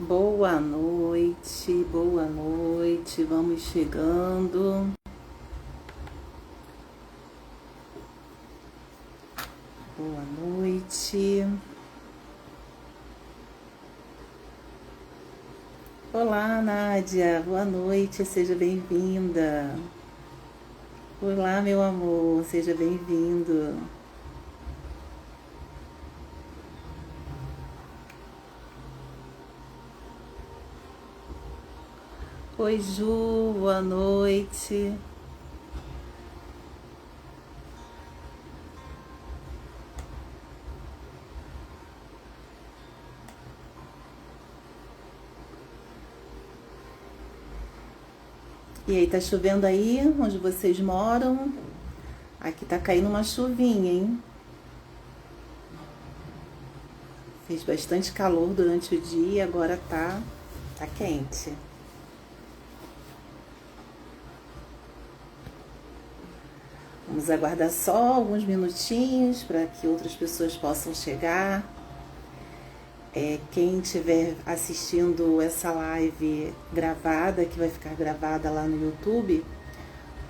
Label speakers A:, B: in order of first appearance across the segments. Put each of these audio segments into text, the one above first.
A: Boa noite, vamos chegando. Boa noite. Olá, Nádia, boa noite, seja bem-vinda. Olá, meu amor, seja bem-vindo. Oi, Ju, boa noite. E aí, tá chovendo aí onde vocês moram? Aqui tá caindo uma chuvinha, hein? Fez bastante calor durante o dia, agora tá quente. Vamos aguardar só alguns minutinhos para que outras pessoas possam chegar. Quem estiver assistindo essa live gravada, que vai ficar gravada lá no YouTube,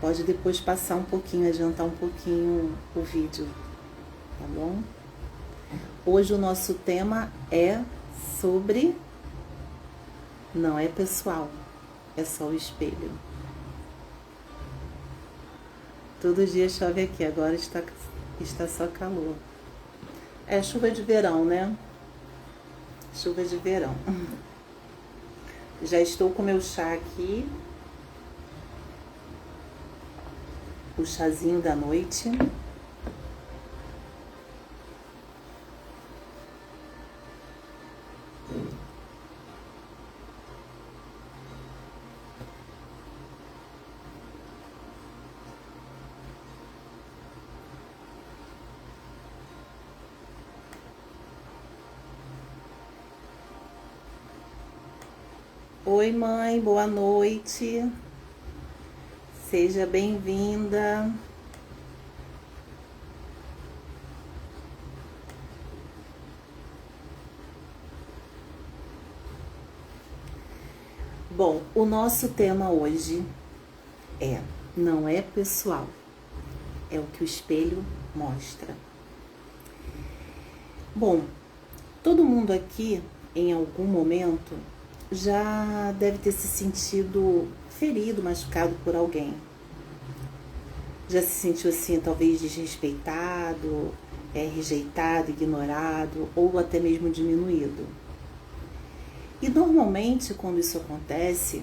A: pode depois passar um pouquinho, adiantar um pouquinho o vídeo, tá bom? Hoje o nosso tema é sobre... Não é pessoal, é só o espelho. Todo dia chove aqui, agora está só calor. É chuva de verão, né? Chuva de verão. Já estou com meu chá aqui. O chazinho da noite. Oi, mãe, boa noite. Seja bem-vinda. Bom, o nosso tema hoje não é pessoal, é o que o espelho mostra. Bom, todo mundo aqui, em algum momento, já deve ter se sentido ferido, machucado por alguém. Já se sentiu assim, talvez desrespeitado, rejeitado, ignorado ou até mesmo diminuído. E normalmente, quando isso acontece,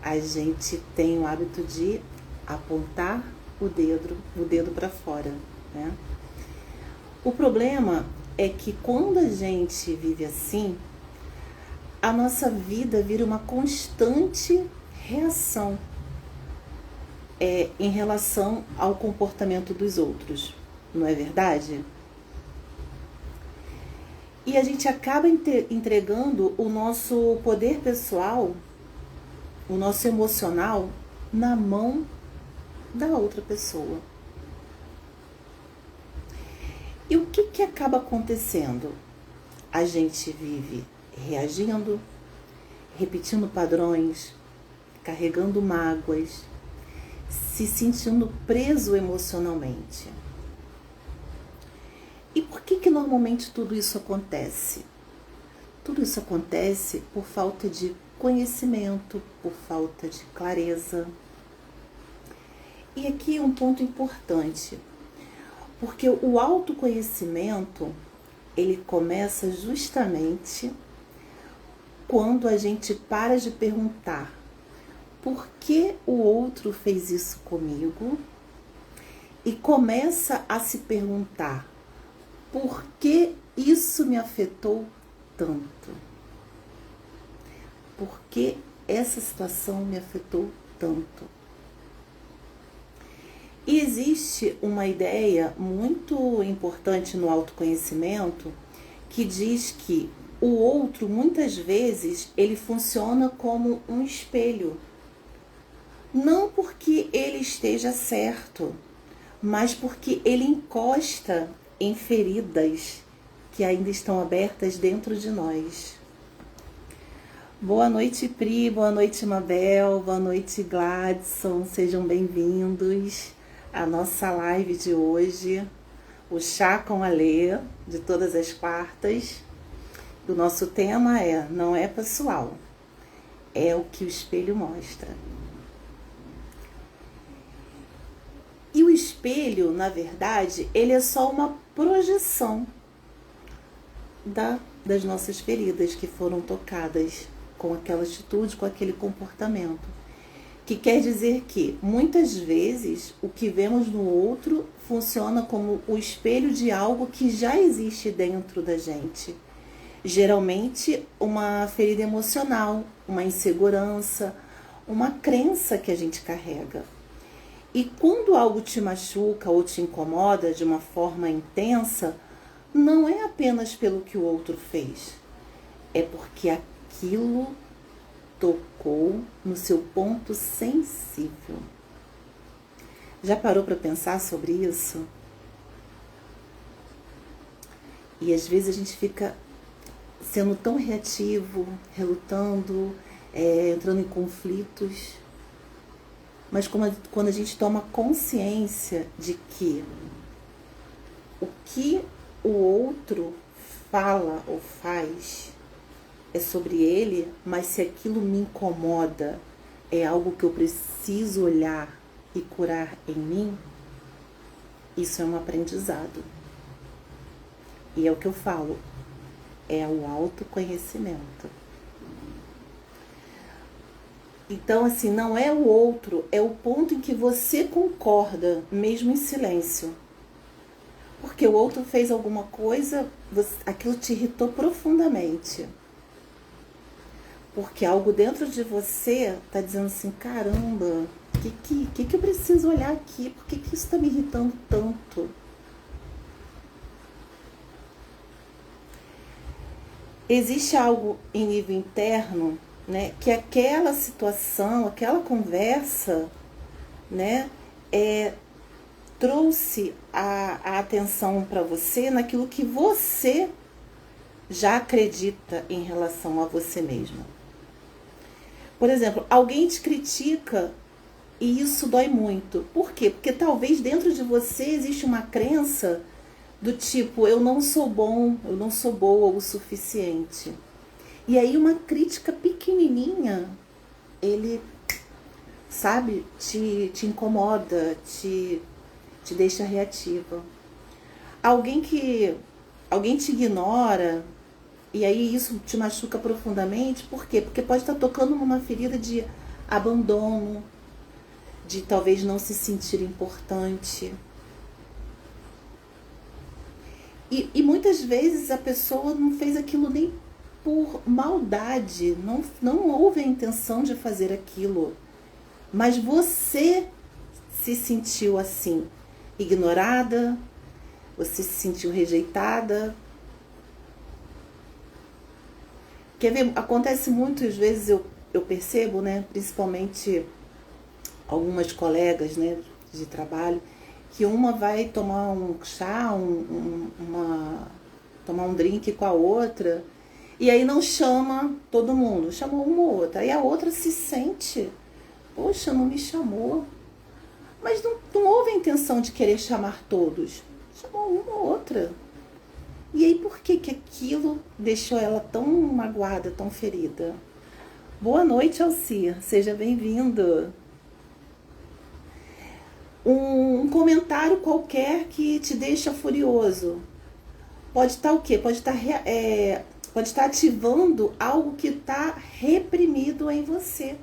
A: a gente tem o hábito de apontar o dedo para fora, né? O problema é que quando a gente vive assim, a nossa vida vira uma constante reação em relação ao comportamento dos outros, não é verdade? E a gente acaba entregando o nosso poder pessoal, o nosso emocional, na mão da outra pessoa. E o que acaba acontecendo? A gente vive reagindo, repetindo padrões, carregando mágoas, se sentindo preso emocionalmente. E por que normalmente tudo isso acontece? Tudo isso acontece por falta de conhecimento, por falta de clareza. E aqui um ponto importante, porque o autoconhecimento, ele começa justamente quando a gente para de perguntar por que o outro fez isso comigo e começa a se perguntar por que isso me afetou tanto? Por que essa situação me afetou tanto? E existe uma ideia muito importante no autoconhecimento que diz que o outro, muitas vezes, ele funciona como um espelho. Não porque ele esteja certo, mas porque ele encosta em feridas que ainda estão abertas dentro de nós. Boa noite, Pri, boa noite, Mabel, boa noite, Gladson, sejam bem-vindos à nossa live de hoje, o Chá com a Lê, de todas as quartas. O nosso tema é: não é pessoal, é o que o espelho mostra. E o espelho, na verdade, ele é só uma projeção das nossas feridas que foram tocadas com aquela atitude, com aquele comportamento. Que quer dizer que, muitas vezes, o que vemos no outro funciona como o espelho de algo que já existe dentro da gente. Geralmente, uma ferida emocional, uma insegurança, uma crença que a gente carrega. E quando algo te machuca ou te incomoda de uma forma intensa, não é apenas pelo que o outro fez, é porque aquilo tocou no seu ponto sensível. Já parou para pensar sobre isso? E às vezes a gente fica sendo tão reativo, relutando, entrando em conflitos. Mas quando a gente toma consciência de que o que o outro fala ou faz é sobre ele, mas se aquilo me incomoda, é algo que eu preciso olhar e curar em mim, isso é um aprendizado. E é o que eu falo, é o autoconhecimento. Então, assim, não é o outro, é o ponto em que você concorda, mesmo em silêncio. Porque o outro fez alguma coisa, aquilo te irritou profundamente. Porque algo dentro de você está dizendo assim, caramba, o que eu preciso olhar aqui? Por que isso está me irritando tanto? Existe algo em nível interno, né, que aquela situação, aquela conversa, né, trouxe a atenção para você naquilo que você já acredita em relação a você mesmo. Por exemplo, alguém te critica e isso dói muito. Por quê? Porque talvez dentro de você existe uma crença do tipo, eu não sou bom, eu não sou boa o suficiente. E aí uma crítica pequenininha, ele, sabe, te incomoda, te deixa reativa. Alguém te ignora, e aí isso te machuca profundamente. Por quê? Porque pode estar tocando numa ferida de abandono, de talvez não se sentir importante. E muitas vezes a pessoa não fez aquilo nem por maldade, não houve a intenção de fazer aquilo. Mas você se sentiu assim, ignorada, você se sentiu rejeitada. Quer ver? Acontece muitas vezes, eu percebo, né, principalmente algumas colegas, né, de trabalho, que uma vai tomar um chá, tomar um drink com a outra, e aí não chama todo mundo, chama uma ou outra. Aí a outra se sente, poxa, não me chamou. Mas não houve a intenção de querer chamar todos. Chamou uma ou outra. E aí por que aquilo deixou ela tão magoada, tão ferida? Boa noite, Alcir. Seja bem-vindo. Um comentário qualquer que te deixa furioso. Pode estar o quê? Pode estar ativando algo que está reprimido em você,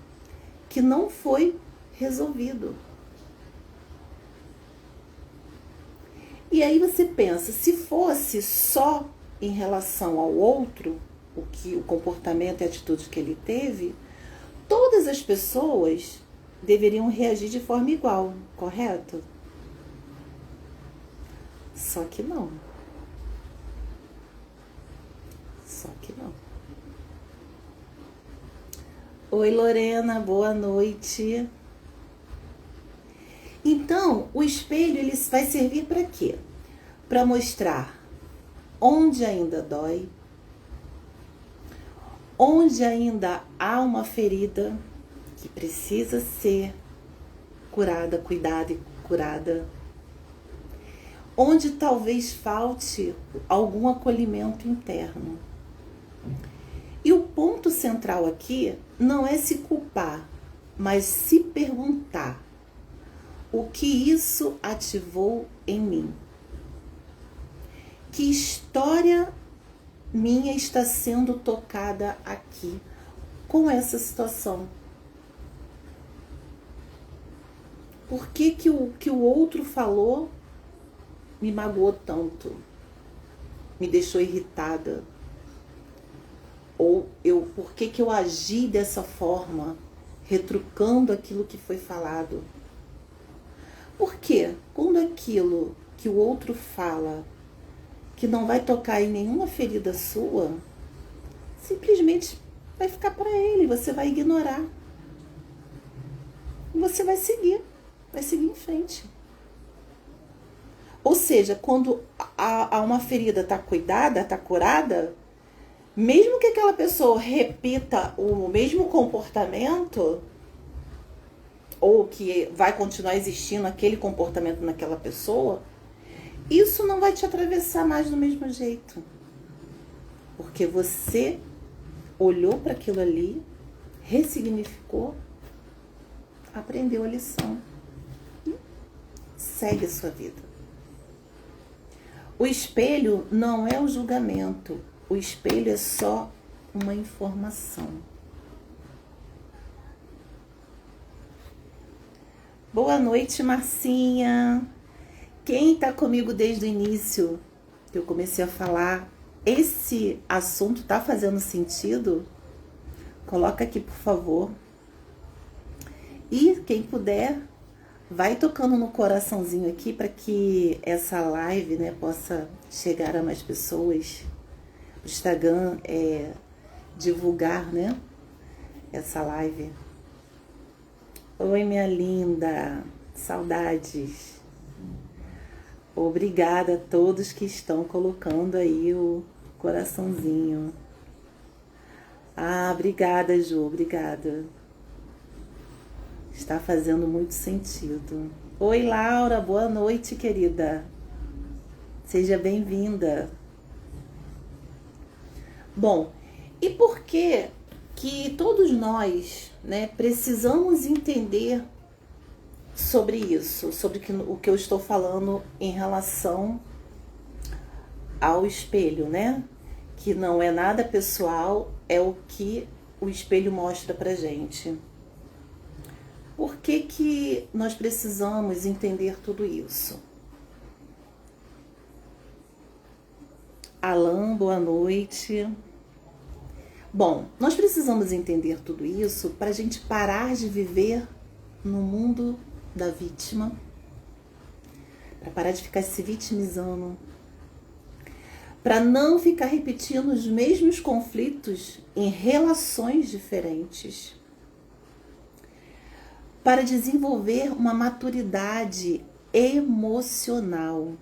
A: que não foi resolvido. E aí você pensa, se fosse só em relação ao outro, o comportamento e a atitude que ele teve, todas as pessoas deveriam reagir de forma igual, correto? Só que não. Só que não. Oi, Lorena, boa noite. Então, o espelho ele vai servir para quê? Para mostrar onde ainda dói, onde ainda há uma ferida que precisa ser curada, cuidada e curada, onde talvez falte algum acolhimento interno. E o ponto central aqui não é se culpar, mas se perguntar: o que isso ativou em mim? Que história minha está sendo tocada aqui com essa situação? Por que o outro falou me magoou tanto? Me deixou irritada? Ou por que eu agi dessa forma, retrucando aquilo que foi falado? Porque quando aquilo que o outro fala, que não vai tocar em nenhuma ferida sua, simplesmente vai ficar para ele, você vai ignorar. E você vai seguir em frente. Ou seja, quando uma ferida está cuidada, está curada, mesmo que aquela pessoa repita o mesmo comportamento, ou que vai continuar existindo aquele comportamento naquela pessoa, isso não vai te atravessar mais do mesmo jeito. Porque você olhou para aquilo ali, ressignificou, aprendeu a lição e segue a sua vida. O espelho não é o julgamento, o espelho é só uma informação. Boa noite, Marcinha. Quem está comigo desde o início, que eu comecei a falar, esse assunto está fazendo sentido? Coloca aqui, por favor. E quem puder, vai tocando no coraçãozinho aqui para que essa live, né, possa chegar a mais pessoas. O Instagram divulgar, né, essa live. Oi, minha linda. Saudades. Obrigada a todos que estão colocando aí o coraçãozinho. Ah, obrigada, Ju, obrigada. Está fazendo muito sentido. Oi, Laura, boa noite, querida. Seja bem-vinda. Bom, e por que todos nós, né, precisamos entender sobre isso, sobre o que eu estou falando em relação ao espelho, né? Que não é nada pessoal, é o que o espelho mostra pra gente. Por que nós precisamos entender tudo isso? Alan, boa noite. Bom, nós precisamos entender tudo isso para a gente parar de viver no mundo da vítima, para parar de ficar se vitimizando, para não ficar repetindo os mesmos conflitos em relações diferentes, para desenvolver uma maturidade emocional,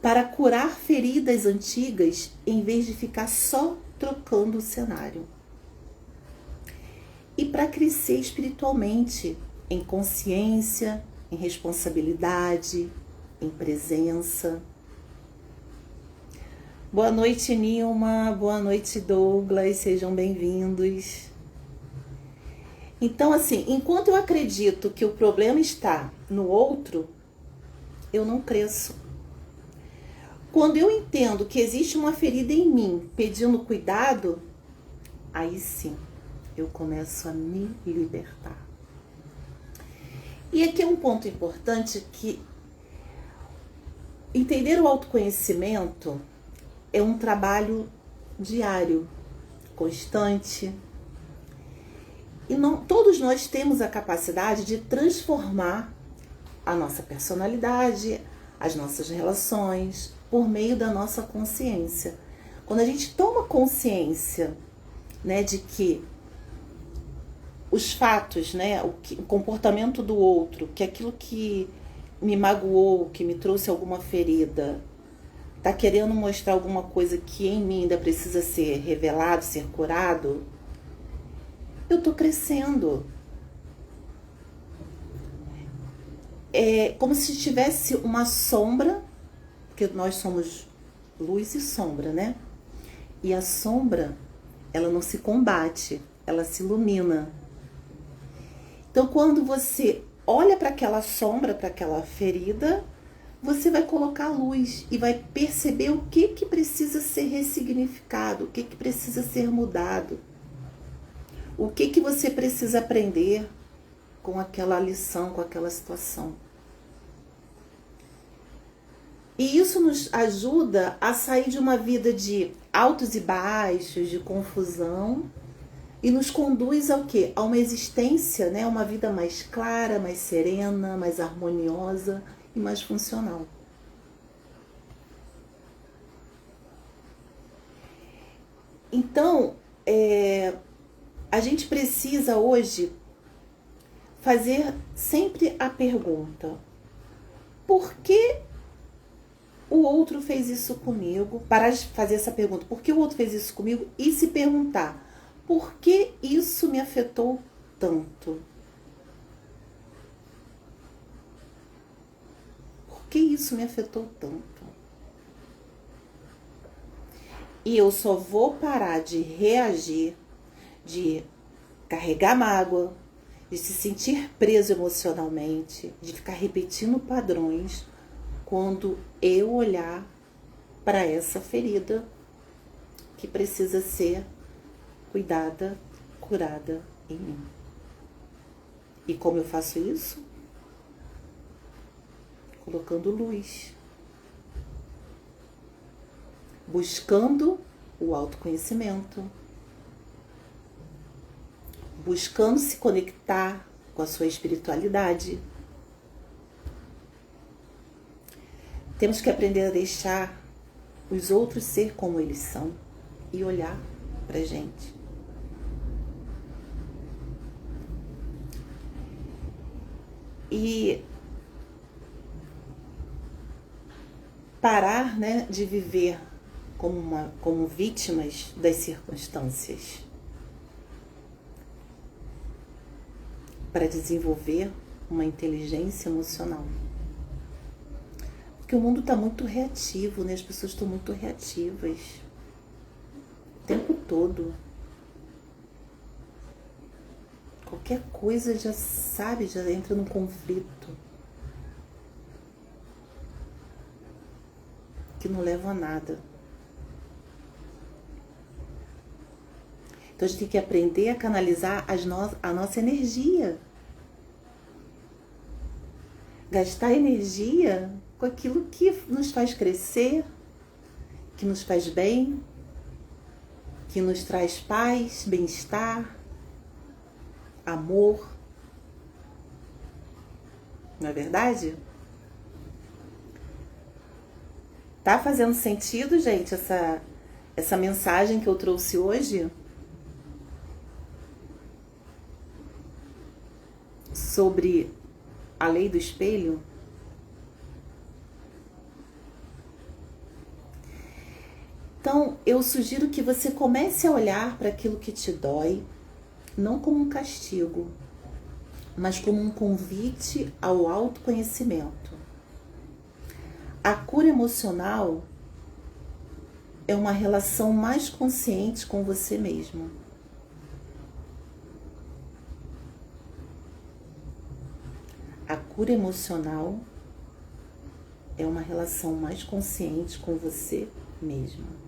A: para curar feridas antigas em vez de ficar só trocando o cenário. E para crescer espiritualmente, em consciência, em responsabilidade, em presença. Boa noite, Nilma. Boa noite, Douglas. Sejam bem-vindos. Então, assim, enquanto eu acredito que o problema está no outro, eu não cresço. Quando eu entendo que existe uma ferida em mim pedindo cuidado, aí sim eu começo a me libertar. E aqui é um ponto importante que entender o autoconhecimento é um trabalho diário, constante. E todos nós temos a capacidade de transformar a nossa personalidade, as nossas relações, por meio da nossa consciência. Quando a gente toma consciência, né, de que os fatos, né, o comportamento do outro, que aquilo que me magoou, que me trouxe alguma ferida, tá querendo mostrar alguma coisa que em mim ainda precisa ser revelado, ser curado, eu tô crescendo. É como se tivesse uma sombra, porque nós somos luz e sombra, né? E a sombra, ela não se combate, ela se ilumina. Então, quando você olha para aquela sombra, para aquela ferida, você vai colocar a luz e vai perceber o que precisa ser ressignificado, o que precisa ser mudado, o que você precisa aprender com aquela lição, com aquela situação. E isso nos ajuda a sair de uma vida de altos e baixos, de confusão, e nos conduz ao quê? A uma existência, né? Uma vida mais clara, mais serena, mais harmoniosa e mais funcional. Então, a gente precisa hoje fazer sempre a pergunta: por que o outro fez isso comigo? Parar de fazer essa pergunta, por que o outro fez isso comigo? E se perguntar, por que isso me afetou tanto? Por que isso me afetou tanto? E eu só vou parar de reagir, de carregar mágoa, de se sentir preso emocionalmente, de ficar repetindo padrões, quando eu olhar para essa ferida que precisa ser cuidada, curada em mim. E como eu faço isso? Colocando luz. Buscando o autoconhecimento. Buscando se conectar com a sua espiritualidade. Temos que aprender a deixar os outros ser como eles são e olhar pra gente. E parar, né, de viver como vítimas das circunstâncias, para desenvolver uma inteligência emocional. Porque o mundo está muito reativo, né? As pessoas estão muito reativas o tempo todo. Qualquer coisa já sabe, já entra num conflito que não leva a nada. Então a gente tem que aprender a canalizar a nossa energia. Gastar energia com aquilo que nos faz crescer, que nos faz bem, que nos traz paz, bem-estar, amor. Não é verdade? Tá fazendo sentido, gente, essa mensagem que eu trouxe hoje? Sobre a lei do espelho? Então, eu sugiro que você comece a olhar para aquilo que te dói, não como um castigo, mas como um convite ao autoconhecimento. A cura emocional é uma relação mais consciente com você mesmo. A cura emocional é uma relação mais consciente com você mesmo.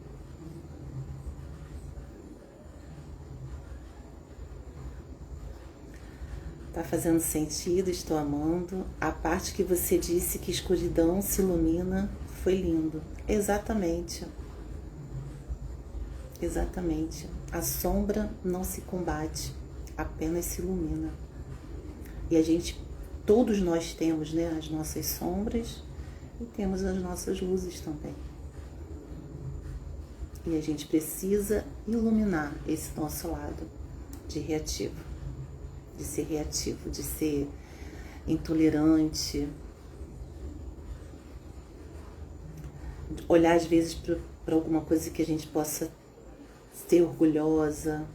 A: Tá fazendo sentido? Estou amando. A parte que você disse que escuridão se ilumina foi lindo. Exatamente. Exatamente. A sombra não se combate, apenas se ilumina. E a gente, todos nós temos, né, as nossas sombras e temos as nossas luzes também. E a gente precisa iluminar esse nosso lado de reativo. De ser reativo, de ser intolerante, olhar às vezes para alguma coisa que a gente possa ser orgulhosa,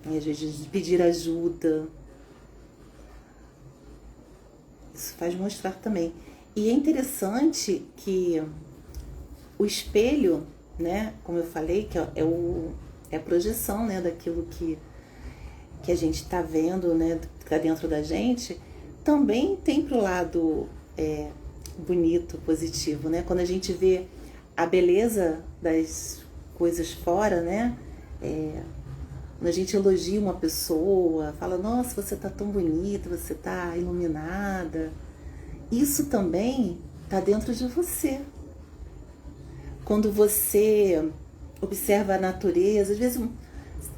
A: e às vezes pedir ajuda. Isso faz mostrar também. E é interessante que o espelho, né, como eu falei, que é a projeção, né, daquilo que a gente está vendo, né, que está dentro da gente, também tem pro lado bonito, positivo, né? Quando a gente vê a beleza das coisas fora, né? Quando a gente elogia uma pessoa, fala, nossa, você tá tão bonita, você tá iluminada. Isso também tá dentro de você. Quando você observa a natureza, às vezes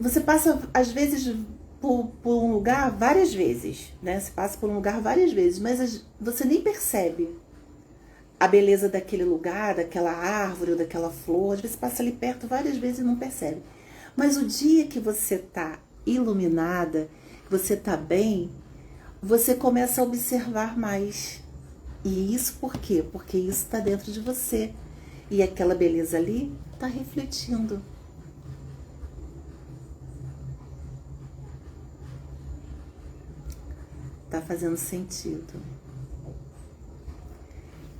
A: você passa, às vezes, por um lugar várias vezes, né? Você passa por um lugar várias vezes, mas você nem percebe a beleza daquele lugar, daquela árvore ou daquela flor. Às vezes passa ali perto várias vezes e não percebe. Mas o dia que você tá iluminada, que você tá bem, você começa a observar mais. E isso por quê? Porque isso está dentro de você. E aquela beleza ali está refletindo. Tá fazendo sentido.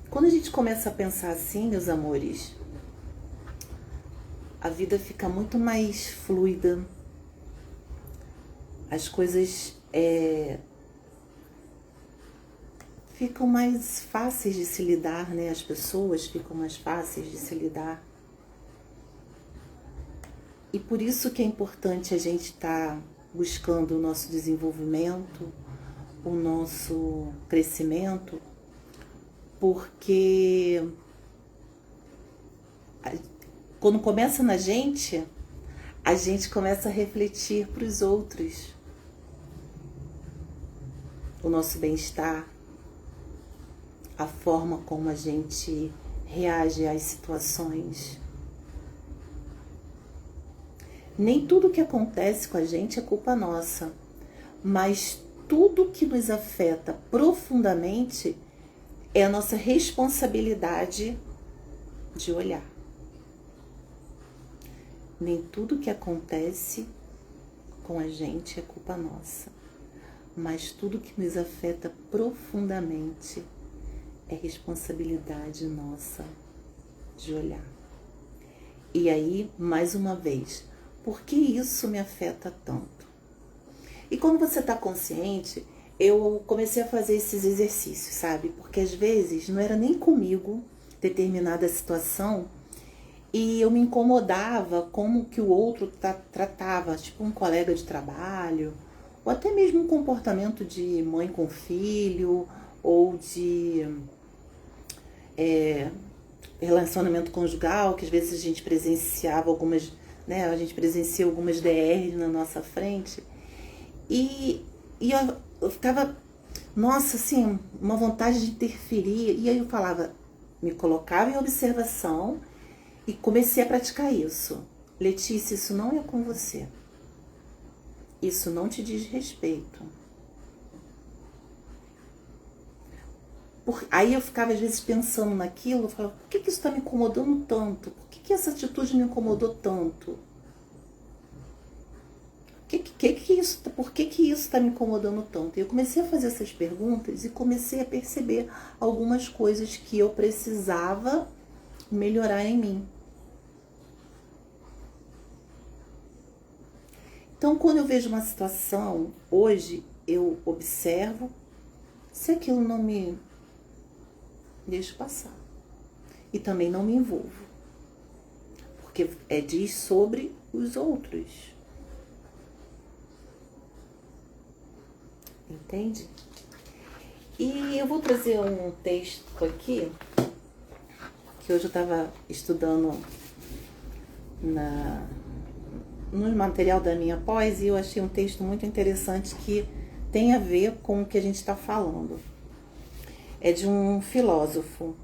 A: Quando a gente começa a pensar assim, meus amores, a vida fica muito mais fluida. As coisas ficam mais fáceis de se lidar, né? As pessoas ficam mais fáceis de se lidar. E por isso que é importante a gente estar buscando o nosso desenvolvimento, o nosso crescimento, porque quando começa na gente, a gente começa a refletir para os outros o nosso bem-estar, a forma como a gente reage às situações. Nem tudo que acontece com a gente é culpa nossa, mas tudo que nos afeta profundamente é a nossa responsabilidade de olhar. Nem tudo que acontece com a gente é culpa nossa, mas tudo que nos afeta profundamente é responsabilidade nossa de olhar. E aí, mais uma vez, por que isso me afeta tanto? E quando você está consciente, eu comecei a fazer esses exercícios, sabe? Porque às vezes não era nem comigo determinada situação e eu me incomodava como que o outro tratava, tipo um colega de trabalho, ou até mesmo um comportamento de mãe com filho, ou de relacionamento conjugal, que às vezes a gente presenciava algumas, né? A gente presencia algumas DRs na nossa frente. E eu ficava, nossa, assim, uma vontade de interferir. E aí eu falava, me colocava em observação e comecei a praticar isso. Letícia, isso não é com você. Isso não te diz respeito. Aí eu ficava às vezes pensando naquilo, eu falava, por que isso está me incomodando tanto? Por que essa atitude me incomodou tanto? Por que isso está me incomodando tanto? E eu comecei a fazer essas perguntas e comecei a perceber algumas coisas que eu precisava melhorar em mim. Então, quando eu vejo uma situação, hoje eu observo, se aquilo não me deixo passar. E também não me envolvo. Porque diz sobre os outros. Entende? E eu vou trazer um texto aqui, que hoje eu estava estudando no material da minha pós, e eu achei um texto muito interessante que tem a ver com o que a gente está falando. É de um filósofo.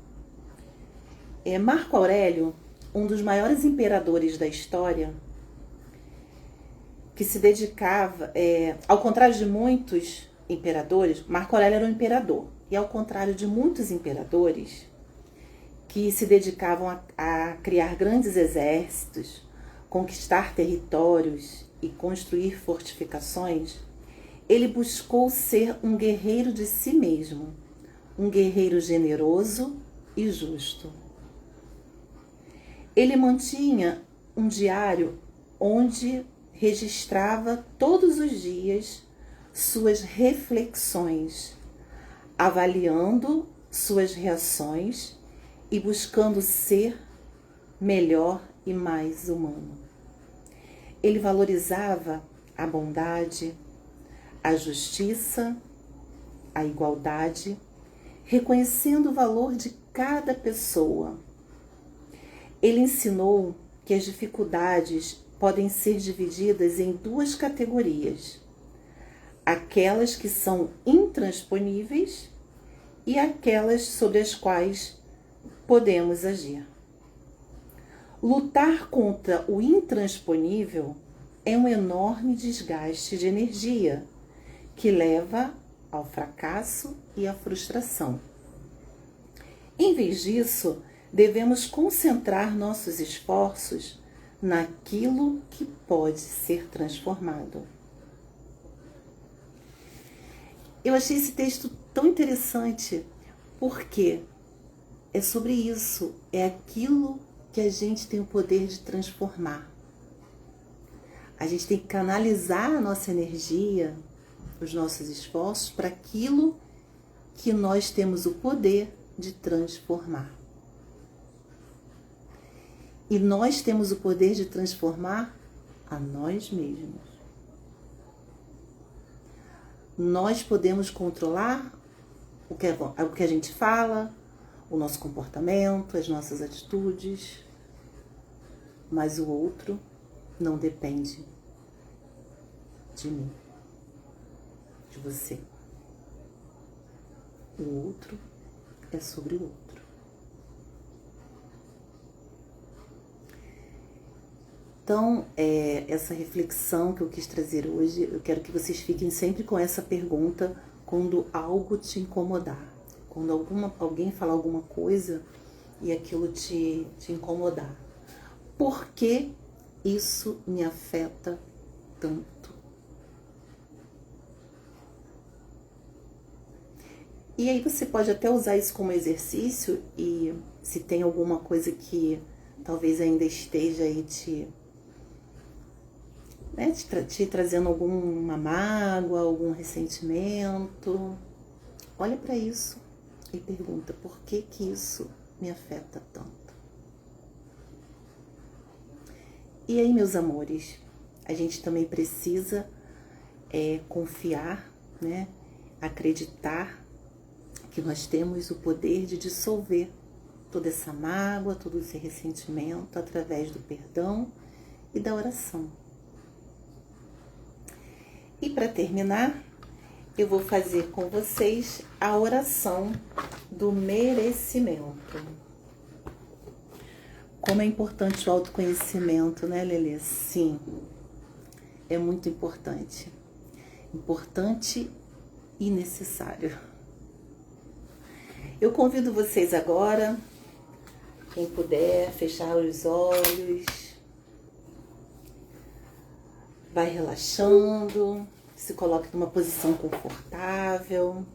A: Marco Aurélio, um dos maiores imperadores da história, que se dedicava, ao contrário de muitos imperadores, Marco Aurélio era um imperador, e ao contrário de muitos imperadores que se dedicavam a criar grandes exércitos, conquistar territórios e construir fortificações, ele buscou ser um guerreiro de si mesmo, um guerreiro generoso e justo. Ele mantinha um diário onde registrava todos os dias suas reflexões, avaliando suas reações e buscando ser melhor e mais humano. Ele valorizava a bondade, a justiça, a igualdade, reconhecendo o valor de cada pessoa. Ele ensinou que as dificuldades podem ser divididas em duas categorias: aquelas que são intransponíveis e aquelas sobre as quais podemos agir. Lutar contra o intransponível é um enorme desgaste de energia que leva ao fracasso e à frustração. Em vez disso, devemos concentrar nossos esforços naquilo que pode ser transformado. Eu achei esse texto tão interessante porque é sobre isso, é aquilo que a gente tem o poder de transformar. A gente tem que canalizar a nossa energia, os nossos esforços para aquilo que nós temos o poder de transformar. E nós temos o poder de transformar a nós mesmos. Nós podemos controlar o que a gente fala, o nosso comportamento, as nossas atitudes, mas o outro não depende de mim, de você. O outro é sobre o outro. Então, essa reflexão que eu quis trazer hoje, eu quero que vocês fiquem sempre com essa pergunta quando algo te incomodar. Quando alguém falar alguma coisa e aquilo te incomodar. Por que isso me afeta tanto? E aí você pode até usar isso como exercício e se tem alguma coisa que talvez ainda esteja aí te trazendo alguma mágoa, algum ressentimento, olha para isso e pergunta: por que isso me afeta tanto? E aí, meus amores, a gente também precisa confiar, né? Acreditar que nós temos o poder de dissolver toda essa mágoa, todo esse ressentimento através do perdão e da oração. E para terminar, eu vou fazer com vocês a oração do merecimento. Como é importante o autoconhecimento, né, Lelê? Sim, é muito importante. Importante e necessário. Eu convido vocês agora, quem puder, fechar os olhos. Vai relaxando, se coloque numa posição confortável.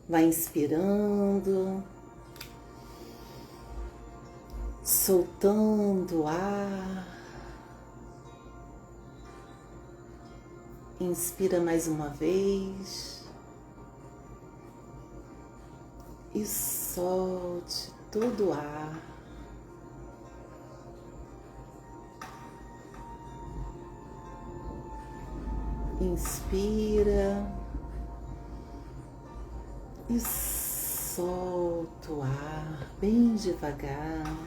A: Vai inspirando, soltando o ar. Inspira mais uma vez e solte todo o ar. Inspira e solta o ar bem devagar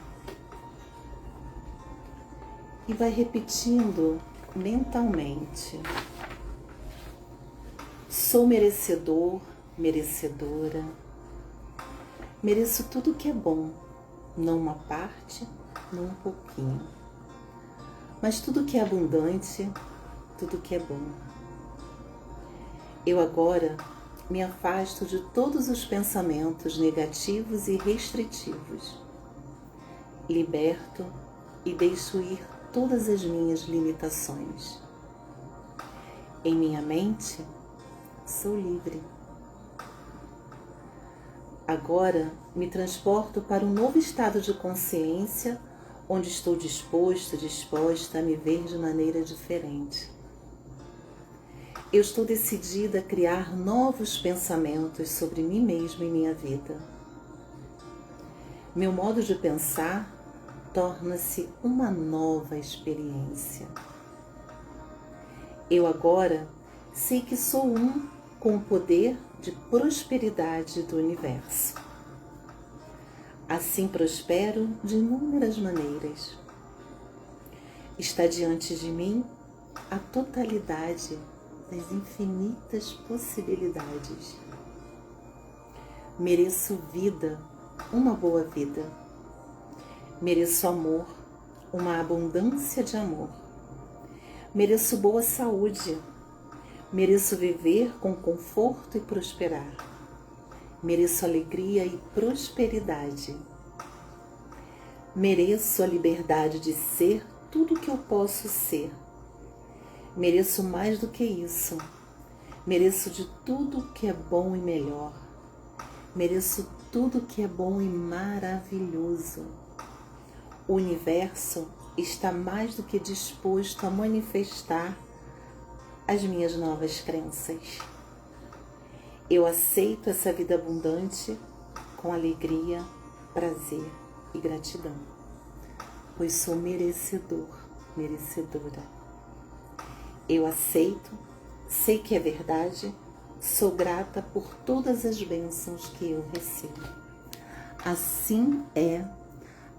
A: e vai repetindo mentalmente: sou merecedor, merecedora, mereço tudo que é bom, não uma parte, não um pouquinho, mas tudo que é abundante, tudo que é bom. Eu agora me afasto de todos os pensamentos negativos e restritivos. Liberto e deixo ir todas as minhas limitações. Em minha mente, sou livre. Agora me transporto para um novo estado de consciência, onde estou disposta a me ver de maneira diferente. Eu estou decidida a criar novos pensamentos sobre mim mesma e minha vida. Meu modo de pensar torna-se uma nova experiência. Eu agora sei que sou um com o poder de prosperidade do universo. Assim prospero de inúmeras maneiras. Está diante de mim a totalidade das infinitas possibilidades. Mereço vida, uma boa vida. Mereço amor, uma abundância de amor. Mereço boa saúde. Mereço viver com conforto e prosperar. Mereço alegria e prosperidade. Mereço a liberdade de ser tudo o que eu posso ser. Mereço mais do que isso. Mereço de tudo que é bom e melhor. Mereço tudo que é bom e maravilhoso. O universo está mais do que disposto a manifestar as minhas novas crenças. Eu aceito essa vida abundante com alegria, prazer e gratidão, pois sou merecedor, merecedora. Eu aceito, sei que é verdade, sou grata por todas as bênçãos que eu recebo. Assim é,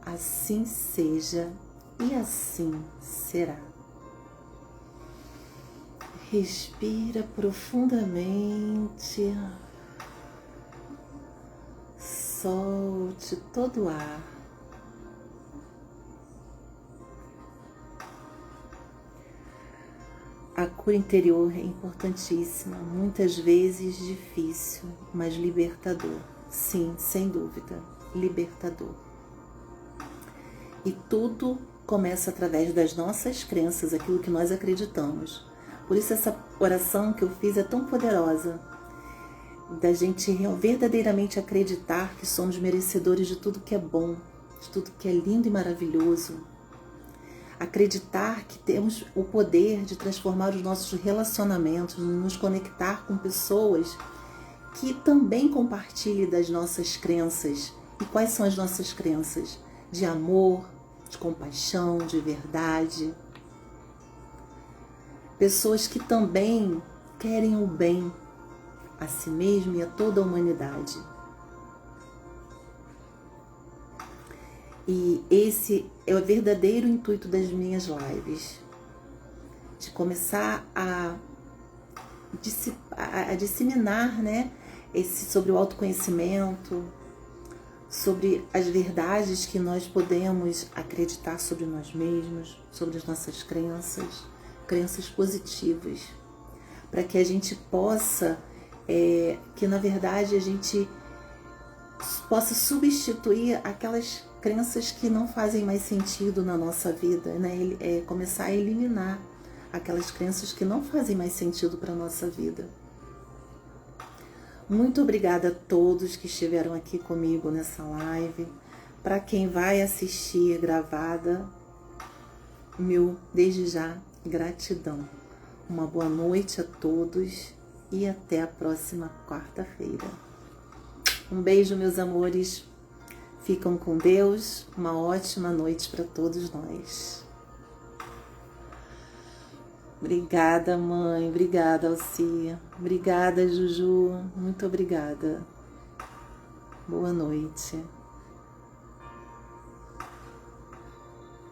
A: assim seja e assim será. Respira profundamente, solte todo o ar. A cura interior é importantíssima, muitas vezes difícil, mas libertador. Sim, sem dúvida, libertador. E tudo começa através das nossas crenças, aquilo que nós acreditamos. Por isso essa oração que eu fiz é tão poderosa, da gente verdadeiramente acreditar que somos merecedores de tudo que é bom, de tudo que é lindo e maravilhoso. Acreditar que temos o poder de transformar os nossos relacionamentos, nos conectar com pessoas que também compartilhem das nossas crenças. E quais são as nossas crenças? De amor, de compaixão, de verdade. Pessoas que também querem o bem a si mesmo e a toda a humanidade. E esse é o verdadeiro intuito das minhas lives, de começar a disseminar, né, sobre o autoconhecimento, sobre as verdades que nós podemos acreditar sobre nós mesmos, sobre as nossas crenças, crenças positivas, para que a gente possa, que na verdade a gente possa substituir aquelas crenças que não fazem mais sentido na nossa vida, né? Começar a eliminar aquelas crenças que não fazem mais sentido para a nossa vida. Muito obrigada a todos que estiveram aqui comigo nessa live. Para quem vai assistir gravada, desde já, gratidão. Uma boa noite a todos e até a próxima quarta-feira. Um beijo, meus amores. Ficam com Deus. Uma ótima noite para todos nós. Obrigada, mãe. Obrigada, Alcia. Obrigada, Juju. Muito obrigada. Boa noite.